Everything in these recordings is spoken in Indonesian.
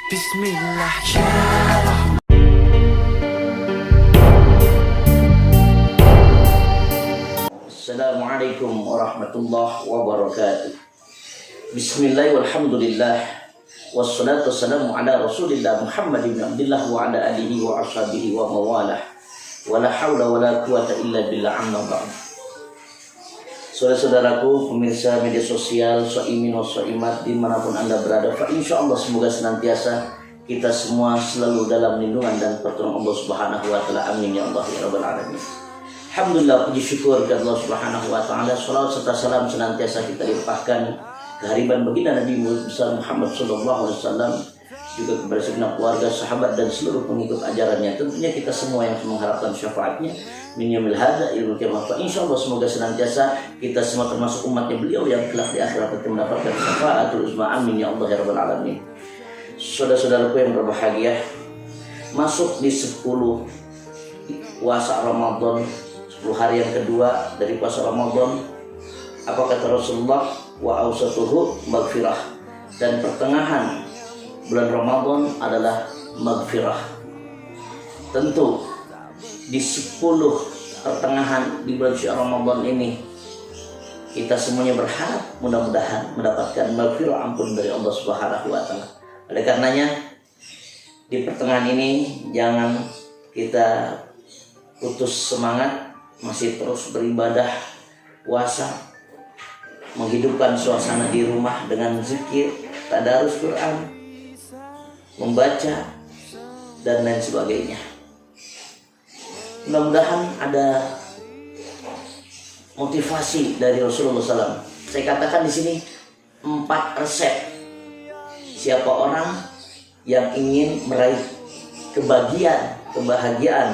Bismillah ya Allah. Assalamualaikum warahmatullahi wabarakatuh. Bismillah walhamdulillah wassalatu wassalamu ala rasulillah Muhammad ibn Abdillah wa ala alihi wa ashabihi wa mawalah wa la hawla wa la quwata illa billah amma ba'd. Saudara-saudaraku pemirsa media sosial, so'imin wa so'imat dimanapun anda berada, insyaallah semoga senantiasa kita semua selalu dalam lindungan dan pertolongan Allah Subhanahu wa taala. Amin ya Allah ya rabbal alamin. Alhamdulillah, puji syukur kepada Allah Subhanahu wa taala. Salawat serta salam senantiasa kita limpahkan kehadiran baginda Nabi besar Muhammad sallallahu alaihi wasallam, juga kepada segenap keluarga, sahabat dan seluruh pengikut ajarannya. Tentunya kita semua yang mengharapkan syafaatnya min yaumil hadza ilmu kiamat. Insyaallah semoga senantiasa kita semua termasuk umatnya beliau yang kelak di akhirat akan mendapatkan syafaatul uzma. Amin ya Allah ya rabbal alamin. Saudara-saudaraku yang berbahagia, masuk di 10 puasa Ramadan, 10 hari yang kedua dari puasa Ramadan. Apa kata Rasulullah? Wa awsatuhu maghfirah. Dan pertengahan bulan Ramadan adalah maghfirah. Tentu di 10 pertengahan di bulan Ramadan ini kita semuanya berharap mudah-mudahan mendapatkan maghfirah, ampun dari Allah Subhanahu wa taala. Oleh karenanya di pertengahan ini jangan kita putus semangat, masih terus beribadah, puasa, menghidupkan suasana di rumah dengan zikir, tadarus Quran, membaca dan lain sebagainya. Mudah-mudahan ada motivasi dari Rasulullah SAW. Saya katakan di sini 4 resep. Siapa orang yang ingin meraih kebahagiaan,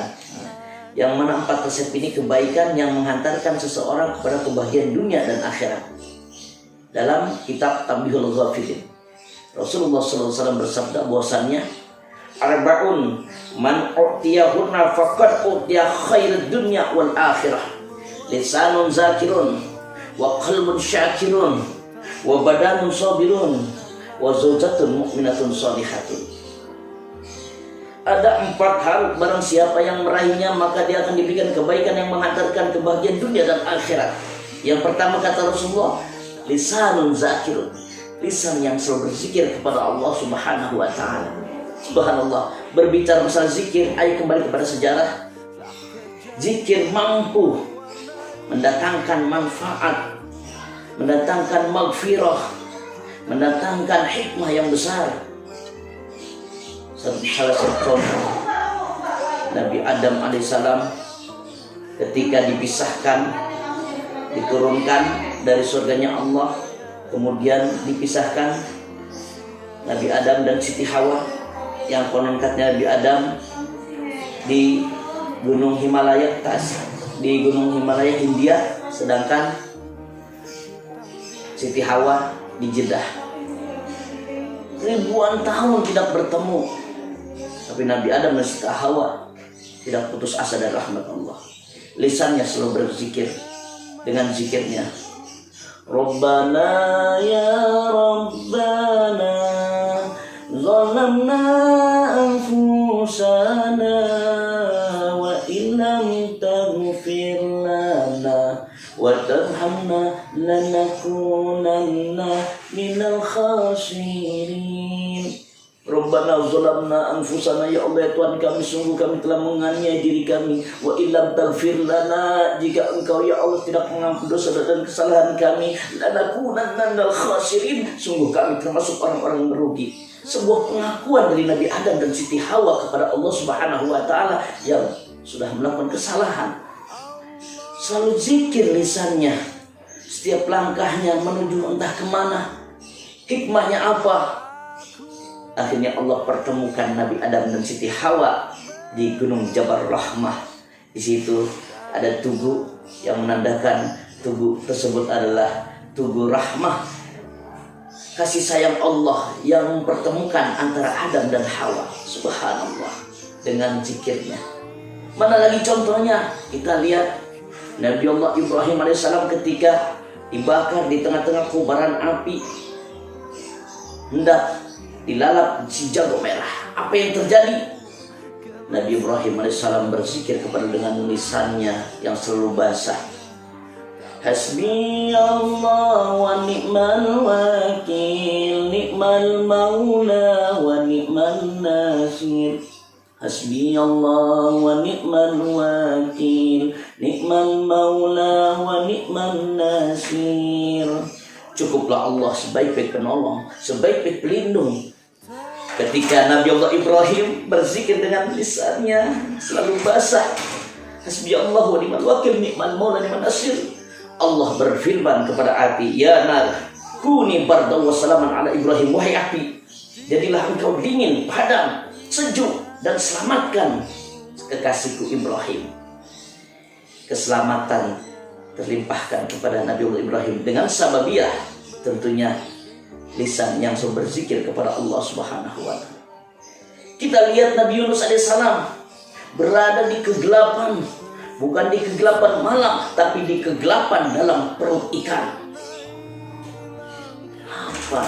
yang mana 4 resep ini kebaikan yang menghantarkan seseorang kepada kebahagiaan dunia dan akhirat. Dalam kitab Tanbihul Ghafilin, Rasulullah SAW bersabda bahwasannya arba'un man u'tiyahunna faqad u'tiya khairid dunya wal akhirah, lisanun zakirun wa qalbun syakirun wa badanun sabirun wa zawjatun mu'minatun shalihatun. Ada 4 hal, barang siapa yang meraihnya maka dia akan diberikan kebaikan yang menghantarkan kebahagiaan dunia dan akhirat. Yang pertama kata Rasulullah, lisanun zakirun, lisan yang selalu berzikir kepada Allah Subhanahu wa taala. Subhanallah, berbicara masalah zikir, ayo kembali kepada sejarah. Zikir mampu mendatangkan manfaat, mendatangkan maghfirah, mendatangkan hikmah yang besar. Salah satu contoh, Nabi Adam alaihissalam ketika dipisahkan, diturunkan dari surganya Allah, kemudian dipisahkan Nabi Adam dan Siti Hawa, yang konon katanya Nabi Adam di Gunung Himalaya di Gunung Himalaya India, sedangkan Siti Hawa di Jeddah. Ribuan tahun tidak bertemu, tapi Nabi Adam dan Siti Hawa tidak putus asa dari rahmat Allah. Lisannya selalu berzikir dengan zikirnya, Rabbana ya Rabbana zalamna anfusana wa illam taghfir lana wa tarhamna lanakunanna minal khasirin. Rabbana zalamna anfusana, ya Allah ya Tuhan kami, sungguh kami telah menganiaya diri kami. Wa illam taghfir lana, jika Engkau ya Allah tidak mengampuni dosa dan kesalahan kami, lanakunanna minal khasirin, sungguh kami termasuk orang-orang merugi. Sebuah pengakuan dari Nabi Adam dan Siti Hawa kepada Allah Subhanahu wa taala yang sudah melakukan kesalahan. Selalu zikir lisannya, setiap langkahnya menuju entah kemana. Hikmahnya apa? Akhirnya Allah pertemukan Nabi Adam dan Siti Hawa di Gunung Jabal Rahmah. Di situ ada tugu yang menandakan tugu tersebut adalah tugu rahmah, kasih sayang Allah yang mempertemukan antara Adam dan Hawa. Subhanallah, dengan zikirnya. Mana lagi contohnya? Kita lihat Nabi Allah Ibrahim alaihissalam ketika dibakar di tengah-tengah kobaran api, hendak dilalap si jago merah. Apa yang terjadi? Nabi Ibrahim alaihissalam berzikir kepada dengan lisannya yang selalu basah. Hasbi Allah wa ni'mal wakil, ni'mal maula wa ni'mal nasir. Hasbi Allah wa ni'mal wakil, ni'mal maula wa ni'mal nasir. Cukuplah Allah sebaik-baik penolong, sebaik-baik pelindung. Ketika Nabi Allah Ibrahim berzikir dengan lisannya selalu basah, Hasbi Allah wa ni'mal wakil, ni'mal maula ni'mal nasir. Allah berfirman kepada api, ya nar kuni bardan wa salaman ala Ibrahim. Wahai api, jadilah engkau dingin, padam, sejuk, dan selamatkan kekasihku Ibrahim. Keselamatan terlimpahkan kepada Nabi Allah Ibrahim dengan sababiyah tentunya lisan yang selalu berzikir kepada Allah Subhanahu wa Ta'ala. Kita lihat Nabi Yunus alaihissalam berada di kegelapan, bukan di kegelapan malam, tapi di kegelapan dalam perut ikan. Apa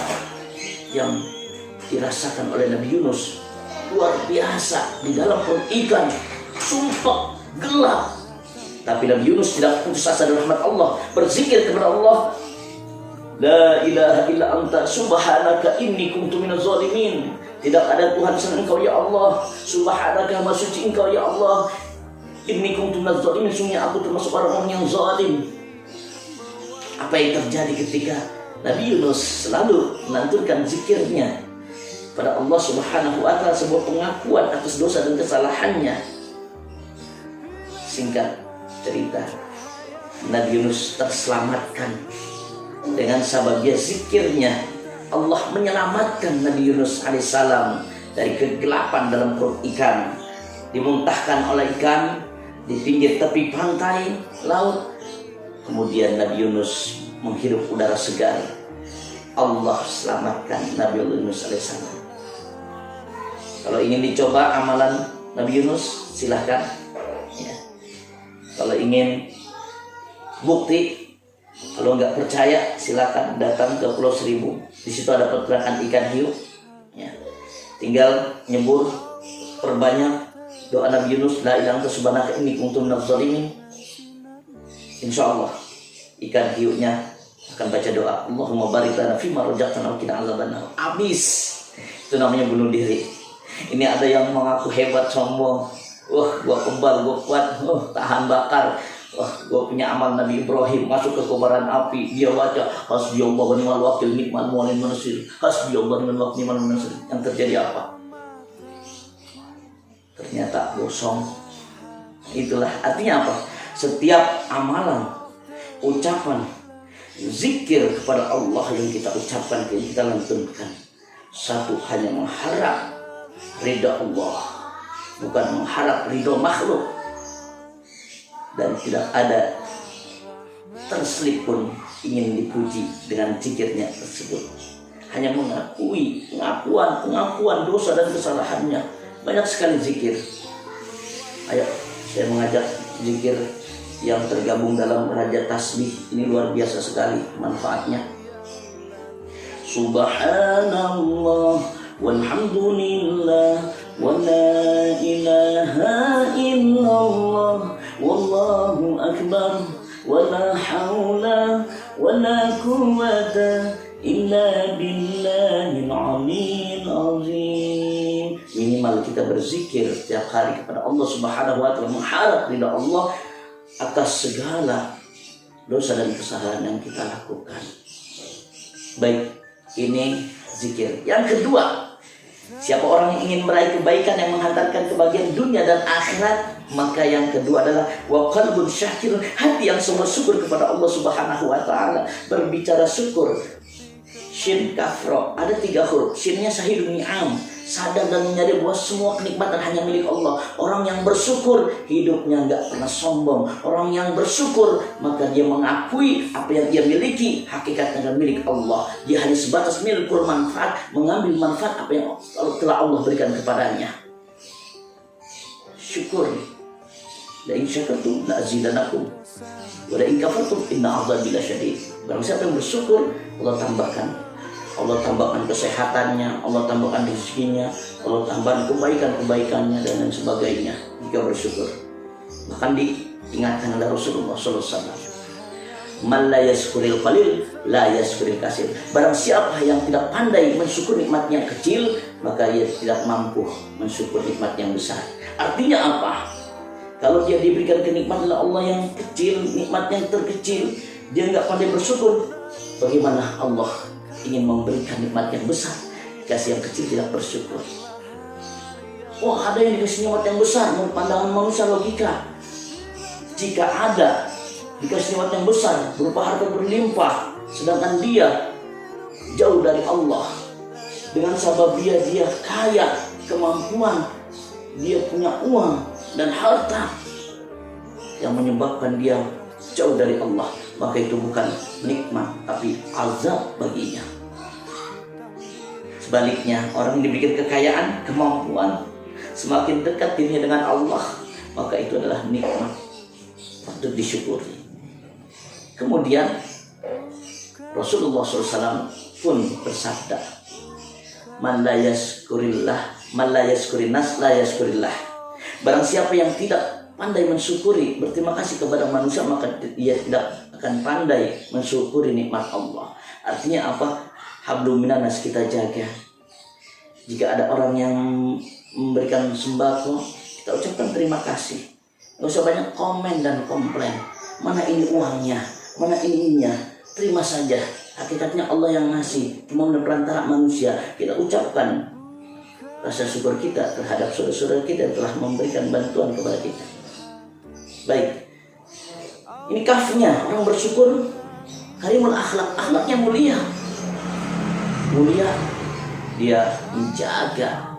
yang dirasakan oleh Nabi Yunus? Luar biasa, di dalam perut ikan, sumpah, gelap. Tapi Nabi Yunus tidak putus asa dari rahmat Allah, berzikir kepada Allah, la ilaha illa anta subhanaka inni kuntu minaz zalimin. Tidak ada Tuhan selain Engkau ya Allah. Subhanaka, maha suci Engkau ya Allah. Inni kuntu minaz zalimin, sungguhnya aku termasuk orang-orang yang zalim. Apa yang terjadi ketika Nabi Yunus selalu melanturkan zikirnya pada Allah Subhanahu wa Ta'ala, sebuah pengakuan atas dosa dan kesalahannya. Singkat cerita, Nabi Yunus terselamatkan dengan sababnya zikirnya. Allah menyelamatkan Nabi Yunus alaihissalam dari kegelapan dalam perut ikan, dimuntahkan oleh ikan di pinggir tepi pantai laut. Kemudian Nabi Yunus menghirup udara segar. Allah selamatkan Nabi Yunus alaihissalam. Kalau ingin dicoba amalan Nabi Yunus, silahkan ya. Kalau ingin bukti, kalau nggak percaya, silakan datang ke Pulau Seribu. Di situ ada pergerakan ikan hiu. Ya. Tinggal nyebur, perbanyak doa Nabi Yunus, la ilaha illa subhanaka inni kuntu minaz zalimin. Insya Allah ikan hiunya akan baca doa, Allahumma barik lana fima razaqtana wa qina adzabannar. Habis. Itu namanya bunuh diri. Ini ada yang mengaku hebat, sombong. Wah, gua kebal, gua kuat, tahan bakar. Wah, gua punya amal Nabi Ibrahim, masuk ke kobaran api. Dia baca hasbiyallahu wa ni'mal wakil, ni'mal maula ni'mal nasir. Hasbiyallahu wa ni'mal wakil, ni'mal maula ni'mal nasir. Yang terjadi apa? Ternyata gosong. Itulah artinya apa? Setiap amalan, ucapan, zikir kepada Allah yang kita ucapkan, yang kita lantunkan, satu hanya mengharap ridha Allah, bukan mengharap ridha makhluk. Dan tidak ada terselip pun ingin dipuji dengan zikirnya tersebut. Hanya mengakui pengakuan dosa dan kesalahannya. Banyak sekali zikir. Ayo, saya mengajak zikir yang tergabung dalam Raja Tasbih. Ini luar biasa sekali manfaatnya. Subhanallah walhamdulillah wa la ilaha illallah wallahu akbar wa la hawla wa la quwwata illa billahil aliyyil azim. Minimal kita berzikir setiap hari kepada Allah Subhanahu wa Ta'ala, mengharap ridha Allah atas segala dosa dan kesalahan yang kita lakukan. Baik, ini zikir. Yang kedua, siapa orang yang ingin meraih kebaikan yang menghantarkan kebahagiaan dunia dan akhirat, maka yang kedua adalah wa qalbun syakir, hati yang semua syukur kepada Allah Subhanahu wa Ta'ala. Berbicara syukur, shin kafro, ada 3 huruf. Shinnya syahidun ni'am, sadar dan menyadari bahwa semua kenikmatan hanya milik Allah. Orang yang bersyukur hidupnya nggak pernah sombong. Orang yang bersyukur maka dia mengakui apa yang dia miliki hakikatnya adalah milik Allah. Dia hanya sebatas milikul manfaat, mengambil manfaat apa yang telah Allah berikan kepadanya. Syukur. La in syakartum la azidanakum wa la in kafartum inna 'adzabi lasyadid. Barang siapa yang bersyukur, Allah tambahkan Allah tambahkan kesehatannya, Allah tambahkan rezekinya, Allah tambahkan kebaikan-kebaikannya dan lain sebagainya jika bersyukur. Bahkan diingatkan oleh Rasulullah SAW, man la yaskuril qalil la yaskuril kasir. Barang siapa yang tidak pandai mensyukur nikmat yang kecil, maka ia tidak mampu mensyukur nikmat yang besar. Artinya apa? Kalau dia diberikan kenikmatan oleh Allah yang kecil, nikmat yang terkecil, dia nggak pandai bersyukur, bagaimana Allah ingin memberikan nikmat yang besar dikasih yang kecil tidak bersyukur? Oh, ada yang dikasih nikmat yang besar menurut pandangan manusia logika. Jika ada dikasih nikmat yang besar berupa harta berlimpah, sedangkan dia jauh dari Allah, dengan sabab dia kaya, kemampuan, dia punya uang dan harta yang menyebabkan dia jauh dari Allah, maka itu bukan nikmat tapi azab baginya. Sebaliknya, orang yang diberikan kekayaan, kemampuan, semakin dekat dirinya dengan Allah, maka itu adalah nikmat patut disyukuri. Kemudian Rasulullah SAW pun bersabda, man la yaskurillah, man la yaskurinnas la yaskurillah. Barang siapa yang tidak pandai mensyukuri, berterima kasih kepada manusia, maka dia tidak akan pandai mensyukuri nikmat Allah. Artinya apa? Hablum minanas kita jaga. Jika ada orang yang memberikan sembako, kita ucapkan terima kasih. Gak usah banyak komen dan komplain. Mana ini uangnya, mana ininya, terima saja. Hakikatnya Allah yang ngasih, cuma perantara manusia. Kita ucapkan rasa syukur kita terhadap saudara-saudara kita yang telah memberikan bantuan kepada kita. Baik, ini kafnya orang bersyukur, karimul akhlak, akhlaknya mulia. Mulia, dia menjaga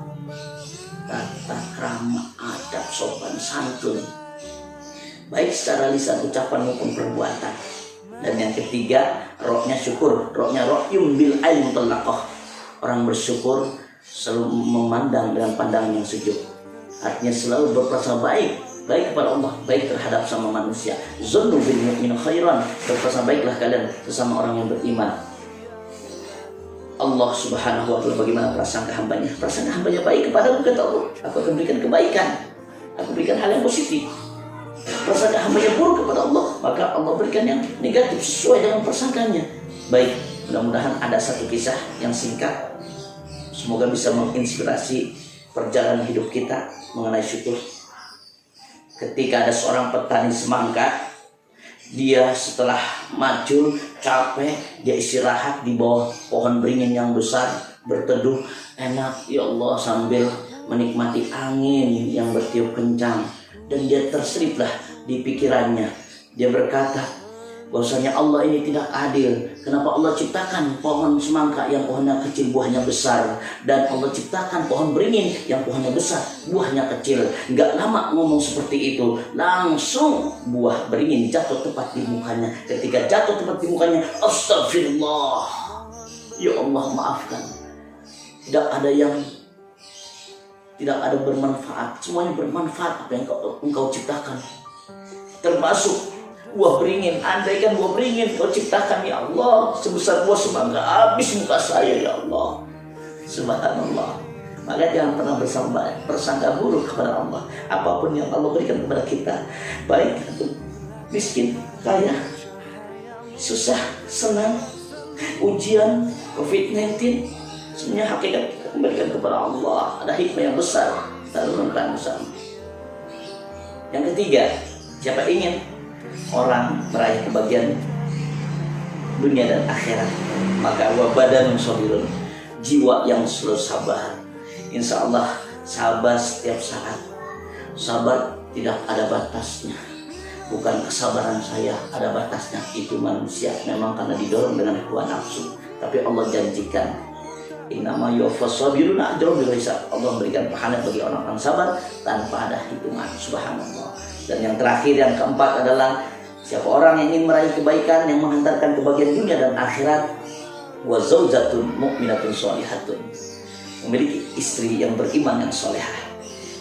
tata krama, adab, sopan santun, baik secara lisan, ucapan maupun perbuatan. Dan yang ketiga, rohnya syukur, rohnya rohyum bil ain mutlaqah. Orang bersyukur selalu memandang dengan pandangan yang sejuk. Artinya selalu berprasangka baik kepada Allah, baik terhadap sama manusia. Zannu bil mu'min khairan, berprasangka baiklah kalian sesama orang yang beriman. Allah Subhanahu wa ta'ala bagaimana prasangka hambanya? Prasangka hambanya baik kepadaku, kata Allah, aku akan berikan kebaikan, aku berikan hal yang positif. Prasangka hambanya buruk kepada Allah, maka Allah berikan yang negatif sesuai dengan prasangkanya. Baik, mudah-mudahan ada satu kisah yang singkat, semoga bisa menginspirasi perjalanan hidup kita mengenai syukur. Ketika ada seorang petani semangka, dia setelah maju capek, dia istirahat di bawah pohon beringin yang besar, berteduh enak ya Allah sambil menikmati angin yang bertiup kencang. Dan dia terseliplah di pikirannya, dia berkata bahwasanya Allah ini tidak adil. Kenapa Allah ciptakan pohon semangka yang pohonnya kecil, buahnya besar, dan Allah ciptakan pohon beringin yang pohonnya besar, buahnya kecil. Gak lama ngomong seperti itu, langsung buah beringin jatuh tepat di mukanya. Ketika jatuh tepat di mukanya, astagfirullah, ya Allah maafkan. Tidak ada bermanfaat, semuanya bermanfaat apa yang engkau ciptakan, termasuk buah beringin. Andaikan buah beringin kau ciptakan ya Allah sebesar buah semangka, habis muka saya ya Allah. Subhanallah. Maka jangan pernah bersangka buruk kepada Allah. Apapun yang Allah berikan kepada kita, baik atau miskin, kaya, susah, senang, ujian, COVID-19, semuanya hakikat kita kembalikan kepada Allah. Ada hikmah yang besar kita renungkan bersama. Yang ketiga, siapa ingin orang meraih kebahagiaan dunia dan akhirat, maka wabadanun sabirun, jiwa yang selalu sabar. Insya Allah sabar setiap saat. Sabar tidak ada batasnya. Bukan kesabaran saya ada batasnya, itu manusia memang karena didorong dengan hawa nafsu. Tapi Allah janjikan, innama yuwaffas sabiruna ajrahum bighairi hisab. Allah memberikan pahala bagi orang-orang sabar tanpa ada hitungan. Subhanallah. Dan yang terakhir, yang keempat adalah siapa orang yang ingin meraih kebaikan yang menghantarkan kebahagiaan dunia dan akhirat, wa zaujatun mu'minatun sholihatun, memiliki istri yang beriman yang solehah.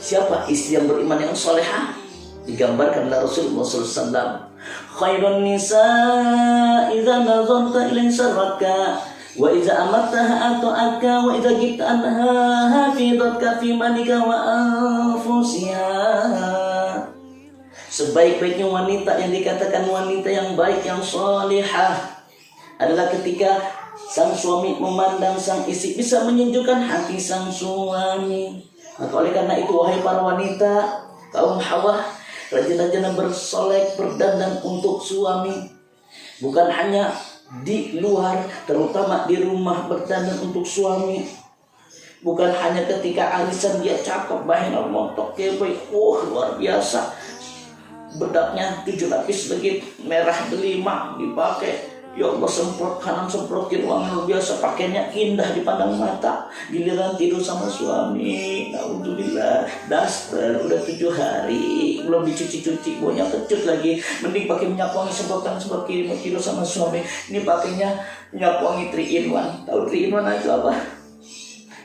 Siapa istri yang beriman yang solehah? Digambarkan oleh Rasulullah SAW, khairun nisa idza nazarta ilaihi sarraka Wa idza amartaha ata'aka wa idza jibta anha hafizatka fi malika wa anfusiha. Sebaik-baiknya wanita yang dikatakan wanita yang baik, yang salihah adalah ketika sang suami memandang sang istri bisa menyejukkan hati sang suami. Maka oleh karena itu wahai para wanita, kaum hawa, rajin-rajin bersolek, berdandan untuk suami. Bukan hanya di luar, terutama di rumah berdandan untuk suami. Bukan hanya ketika arisan dia cakep, bahina montok kebe, luar biasa. Bedaknya 7 lapis legit, merah delima dipakai. Ya Allah, semprot kanan semprot kiri, wangi luar biasa, pakainya indah dipandang mata. Giliran tidur sama suami, naudzubillah, daster udah 7 hari belum dicuci-cuci, baunya kecut lagi. Mending pakai minyak wangi semprot kanan semprot kiri, mau tidur sama suami. Ini pakainya minyak wangi 3 in 1. Tahu 3 in 1 itu apa?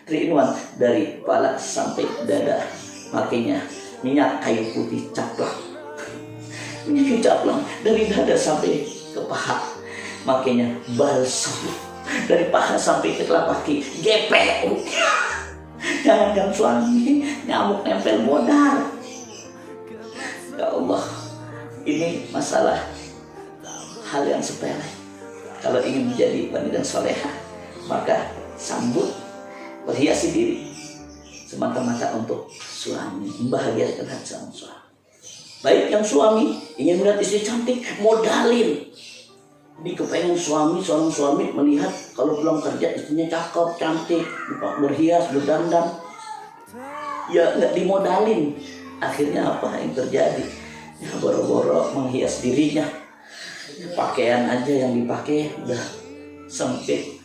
3 in 1, dari kepala sampai dada. Makanya minyak kayu putih caplak, minyak kayu caplak dari dada sampai ke paha. Makanya balsam dari paha sampai ke telapak kaki, GPU. Jangankan suami, nyamuk nempel modal. Ya Allah, ini masalah hal yang sepele. Kalau ingin menjadi wanita soleha, maka sambut, berhiasi diri semata-mata untuk suami, membahagiakan hati sang suami. Baik yang suami ingin melihat istri cantik, modalin. Ini kepengen suami melihat kalau pulang kerja istrinya cakep, cantik, berhias, berdandan. Ya nggak dimodalin. Akhirnya apa yang terjadi? Ya boro-boro menghias dirinya. Pakaian aja yang dipakai udah sempit,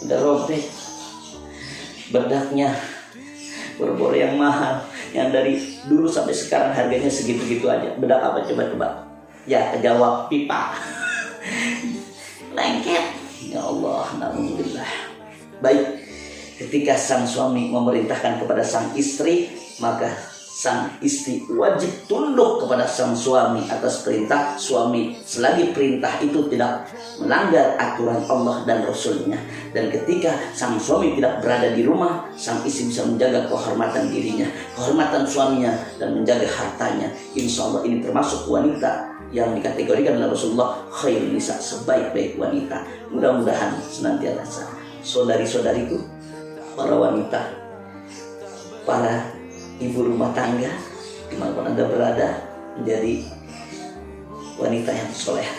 udah robek. Bedaknya boro-boro yang mahal, yang dari dulu sampai sekarang harganya segitu-gitu aja. Bedak apa coba? Ya kejawab pipa. Lengket. Ya Allah, alhamdulillah. Baik, ketika sang suami memerintahkan kepada sang istri, maka sang istri wajib tunduk kepada sang suami atas perintah suami, selagi perintah itu tidak melanggar aturan Allah dan Rasulnya. Dan ketika sang suami tidak berada di rumah, sang istri bisa menjaga kehormatan dirinya, kehormatan suaminya, dan menjaga hartanya. Insya Allah ini termasuk wanita yang dikategorikan oleh Rasulullah khairun nisa, sebaik-baik wanita. Mudah-mudahan senantiasa saudari-saudariku, para wanita, para ibu rumah tangga dimanapun Anda berada, menjadi wanita yang soleha,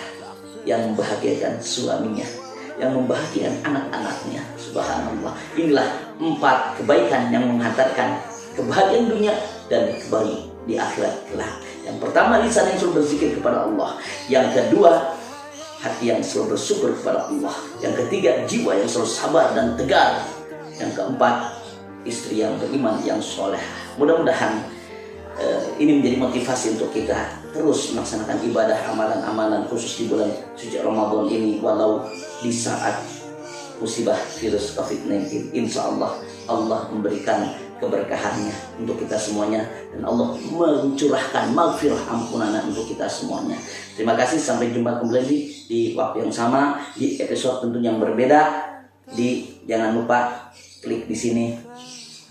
yang membahagiakan suaminya, yang membahagiakan anak-anaknya. Subhanallah. Inilah 4 kebaikan yang menghantarkan kebahagiaan dunia dan kebahagiaan di akhirat kelak. Yang pertama, lisan yang selalu berzikir kepada Allah. Yang kedua, hati yang selalu bersyukur kepada Allah. Yang ketiga, jiwa yang selalu sabar dan tegar. Yang keempat, istri yang beriman, yang soleh. Mudah-mudahan ini menjadi motivasi untuk kita terus melaksanakan ibadah, amalan-amalan khusus di bulan suci Ramadan ini. Walau di saat musibah virus COVID-19, insya Allah Allah memberikan keberkahannya untuk kita semuanya, dan Allah mencurahkan maghfirah, ampunan untuk kita semuanya. Terima kasih, sampai jumpa kembali di waktu yang sama, di episode tentunya yang berbeda. Jangan lupa klik di sini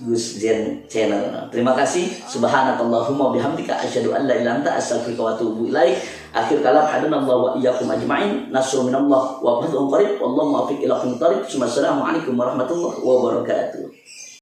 Gus Zen Channel. Terima kasih. Subhanakallahumma bihamdika asyhadu an la ilaha illa anta astaghfiruka wa atubu ilaik. Akhir kalam, hadanallahu wa iyyakum ajma'in. Nasrun minallah wa fathun qarib. Wallahu muwaffiq ila aqwamit thariq. Assalamualaikum warahmatullahi wabarakatuh.